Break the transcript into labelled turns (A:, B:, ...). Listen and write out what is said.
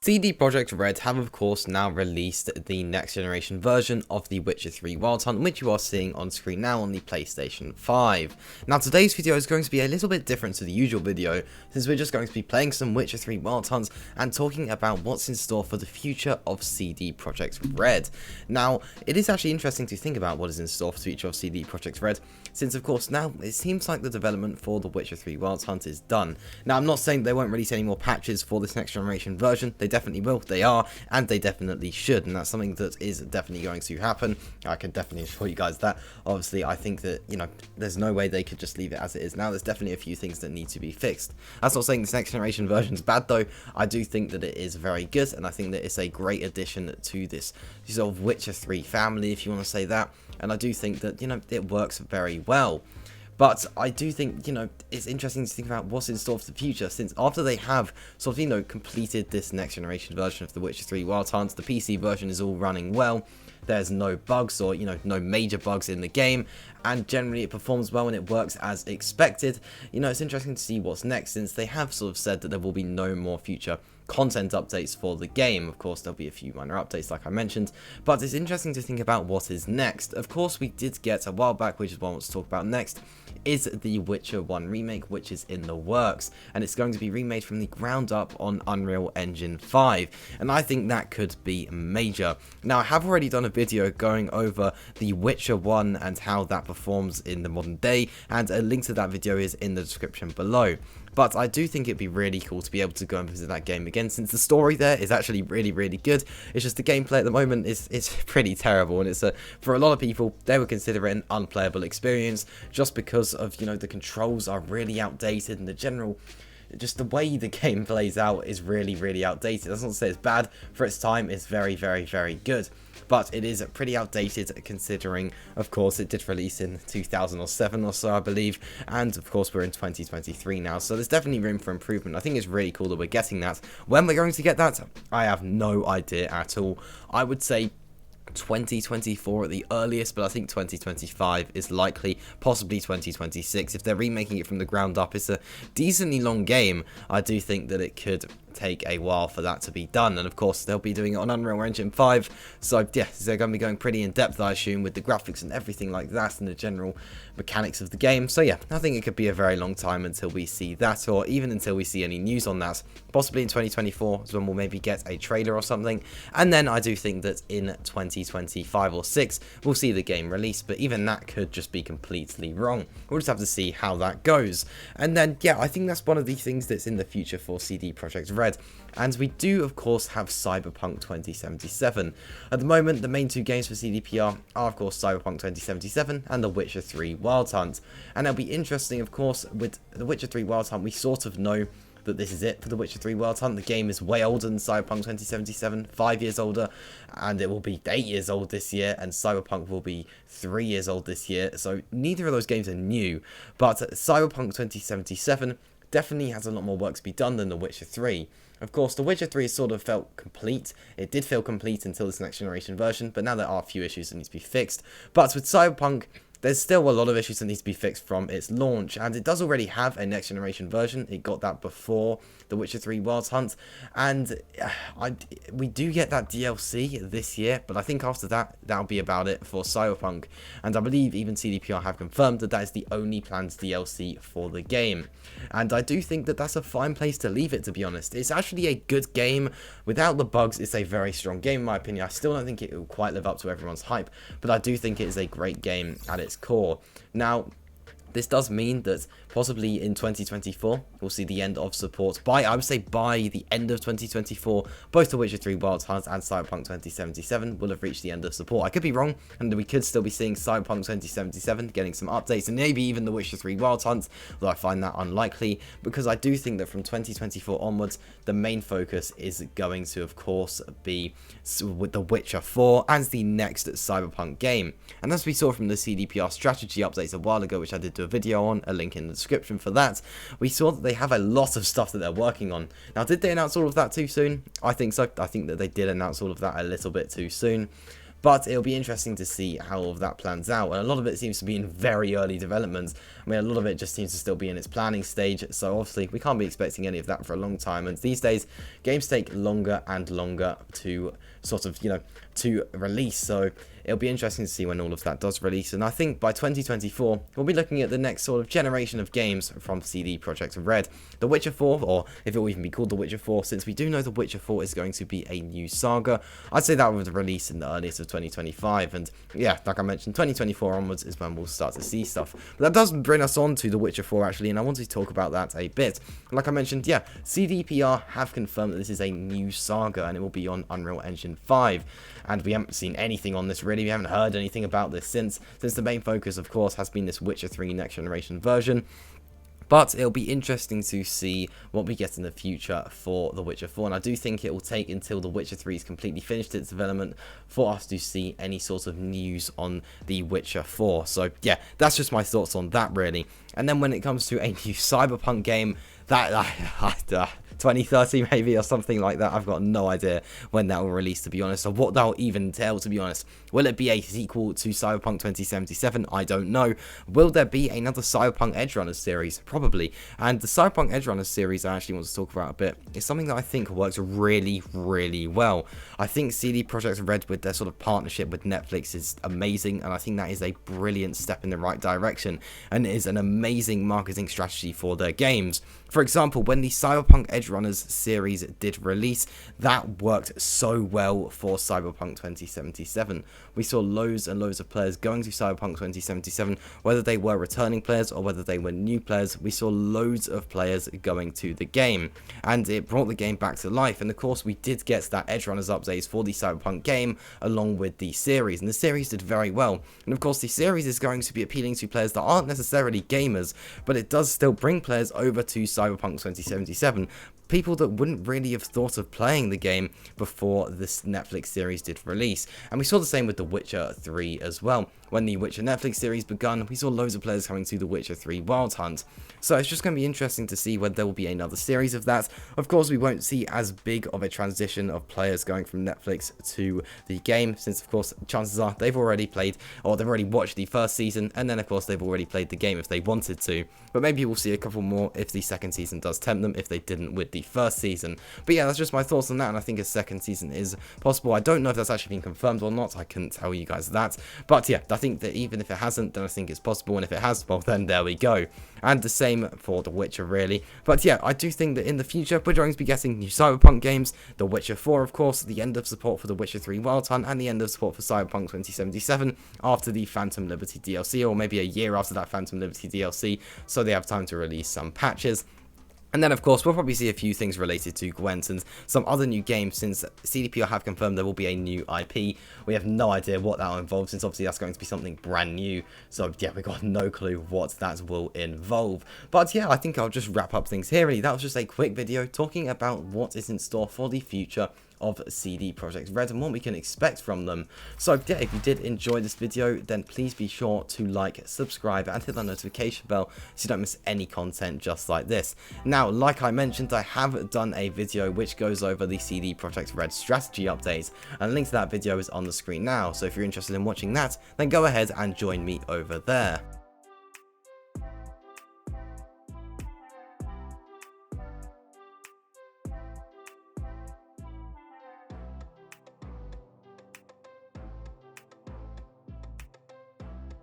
A: CD Projekt RED have of course now released the next generation version of The Witcher 3 Wild Hunt, which you are seeing on screen now on the PlayStation 5. Now today's video is going to be a little bit different to the usual video, since we're just going to be playing some Witcher 3 Wild Hunt and talking about what's in store for the future of CD Projekt RED. Now it is actually interesting to think about what is in store for the future of CD Projekt RED, since of course now it seems like the development for The Witcher 3 Wild Hunt is done. Now I'm not saying they won't release any more patches for this next generation version, they definitely will, they are, and they definitely should, and that's something that is definitely going to happen. I can definitely assure you guys that. Obviously, I think that, you know, there's no way they could just leave it as it is now. There's definitely a few things that need to be fixed. That's not saying this next generation version is bad, though. I do think that it is very good, and I think that it's a great addition to this sort of Witcher 3 family, if you want to say that, and I do think that, you know, it works very well. But I do think, you know, it's interesting to think about what's in store for the future, since after they have sort of, you know, completed this next generation version of The Witcher 3 Wild Hunt, the PC version is all running well, there's no bugs or, you know, no major bugs in the game, and generally it performs well and it works as expected. You know, it's interesting to see what's next, since they have sort of said that there will be no more future content updates for the game. Of course, there'll be a few minor updates like I mentioned, but it's interesting to think about what is next. Of course, we did get a while back, which is what I want to talk about next, is the Witcher 1 remake, which is in the works, and it's going to be remade from the ground up on Unreal Engine 5, and I think that could be major. Now, I have already done a video going over the Witcher 1 and how that performs in the modern day, and a link to that video is in the description below. But I do think it'd be really cool to be able to go and visit that game again, since the story there is actually really, really good. It's just the gameplay at the moment is pretty terrible, and it's for a lot of people, they would consider it an unplayable experience, just because of, you know, the controls are really outdated, and the general, just the way the game plays out is really, really outdated. That's not to say it's bad. For its time, it's very, very, very good. But it is pretty outdated, considering, of course, it did release in 2007 or so, I believe, and of course we're in 2023 now, so there's definitely room for improvement. I think it's really cool that we're getting that. When we're going to get that, I have no idea at all. I would say 2024 at the earliest, but I think 2025 is likely, possibly 2026. If they're remaking it from the ground up, it's a decently long game. I do think that it could take a while for that to be done, and of course they'll be doing it on Unreal Engine 5, so yeah, they're going to be going pretty in depth, I assume, with the graphics and everything like that, and the general mechanics of the game. So yeah, I think it could be a very long time until we see that, or even until we see any news on that. Possibly in 2024 is when we'll maybe get a trailer or something, and then I do think that in 2025 or 6 we'll see the game released, but even that could just be completely wrong. We'll just have to see how that goes. And then yeah, I think that's one of the things that's in the future for CD Projekt RED. And we do of course have Cyberpunk 2077. At the moment, the main two games for CDPR are of course Cyberpunk 2077 and The Witcher 3 Wild Hunt. And it'll be interesting, of course, with The Witcher 3 Wild Hunt, we sort of know that this is it for The Witcher 3 Wild Hunt. The game is way older than Cyberpunk 2077, 5 years older, and it will be 8 years old this year, and Cyberpunk will be 3 years old this year, so neither of those games are new, but Cyberpunk 2077 definitely has a lot more work to be done than The Witcher 3. Of course, The Witcher 3 sort of felt complete. It did feel complete until this next generation version, but now there are a few issues that need to be fixed. But with Cyberpunk, there's still a lot of issues that need to be fixed from its launch, and it does already have a next generation version. It got that before The Witcher 3 Wild Hunt, and we do get that DLC this year, but I think after that, that'll be about it for Cyberpunk, and I believe even CDPR have confirmed that that is the only planned DLC for the game, and I do think that that's a fine place to leave it, to be honest. It's actually a good game. Without the bugs, it's a very strong game in my opinion. I still don't think it will quite live up to everyone's hype, but I do think it is a great game at its core. Now, this does mean that possibly in 2024, we'll see the end of support. I would say by the end of 2024, both The Witcher 3 Wild Hunt and Cyberpunk 2077 will have reached the end of support. I could be wrong, and we could still be seeing Cyberpunk 2077 getting some updates, and maybe even The Witcher 3 Wild Hunt, though I find that unlikely, because I do think that from 2024 onwards, the main focus is going to, of course, be with The Witcher 4 and the next Cyberpunk game. And as we saw from the CDPR strategy updates a while ago, which I did do a video on, a link in the description for that, we saw that they have a lot of stuff that they're working on. Now, did they announce all of that too soon? I think so. I think that they did announce all of that a little bit too soon. but it'll be interesting to see how all of that plans out, and a lot of it seems to be in very early development. I mean, a lot of it just seems to still be in its planning stage, so obviously we can't be expecting any of that for a long time, and these days games take longer and longer to sort of, to release, so it'll be interesting to see when all of that does release. And I think by 2024 we'll be looking at the next sort of generation of games from CD Projekt RED. The Witcher 4, or if it will even be called The Witcher 4, since we do know The Witcher 4 is going to be a new saga, I'd say that would release in the earliest of 2025, and yeah, like I mentioned, 2024 onwards is when we'll start to see stuff. But that does bring us on to The Witcher 4 actually, and I want to talk about that a bit. Like I mentioned, yeah, CDPR have confirmed that this is a new saga and it will be on Unreal Engine 5, and we haven't seen anything on this really. We haven't heard anything about this since the main focus, of course, has been this Witcher 3 next generation version. But it'll be interesting to see what we get in the future for The Witcher 4, and I do think it will take until The Witcher 3 is completely finished its development for us to see any sort of news on The Witcher 4. So yeah, that's just my thoughts on that really. And then when it comes to a new Cyberpunk game, that 2030 maybe, or something like that. I've got no idea when that will release, to be honest, or what that will even entail, to be honest. Will it be a sequel to Cyberpunk 2077? I don't know. Will there be another Cyberpunk Edgerunners series? Probably. And the Cyberpunk Edgerunners series I actually want to talk about a bit is something that I think works really, really well. I think CD Projekt RED with their sort of partnership with Netflix is amazing, and I think that is a brilliant step in the right direction, and it is an amazing marketing strategy for their games. For example, when the Cyberpunk Edgerunners series did release, that worked so well for Cyberpunk 2077. We saw loads and loads of players going to Cyberpunk 2077, whether they were returning players or whether they were new players. We saw loads of players going to the game, and it brought the game back to life. And of course, we did get that Edgerunners updates for the Cyberpunk game along with the series, and the series did very well. And of course, the series is going to be appealing to players that aren't necessarily gamers, but it does still bring players over to Cyberpunk 2077. People that wouldn't really have thought of playing the game before this Netflix series did release. And we saw the same with The Witcher 3 as well. When the Witcher Netflix series begun, we saw loads of players coming to The Witcher 3 Wild Hunt. So it's just going to be interesting to see whether there will be another series of that. Of course, we won't see as big of a transition of players going from Netflix to the game, since of course chances are they've already played, or they've already watched the first season, and then of course they've already played the game if they wanted to. But maybe we'll see a couple more if the second season does tempt them, if they didn't with the first season. But yeah, that's just my thoughts on that, and I think a second season is possible. I don't know if that's actually been confirmed or not. I couldn't tell you guys that. But yeah, I think that even if it hasn't, then I think it's possible, and if it has, well then there we go. And the same for The Witcher really. But yeah, I do think that in the future we're going to be getting new Cyberpunk games, The Witcher 4 of course, the end of support for The Witcher 3 Wild Hunt, and the end of support for Cyberpunk 2077 after the Phantom Liberty DLC, or maybe a year after that Phantom Liberty DLC, so they have time to release some patches. And then, of course, we'll probably see a few things related to Gwent and some other new games, since CDPR have confirmed there will be a new IP. We have no idea what that will involve, since obviously that's going to be something brand new. So, yeah, we've got no clue what that will involve. But, yeah, I think I'll just wrap up things here, really. That was just a quick video talking about what is in store for the future of CD Projekt RED and what we can expect from them. So yeah, if you did enjoy this video, then please be sure to like, subscribe, and hit that notification bell so you don't miss any content just like this. Now, like I mentioned, I have done a video which goes over the CD Projekt RED strategy update, and a link to that video is on the screen now, so if you're interested in watching that, then go ahead and join me over there.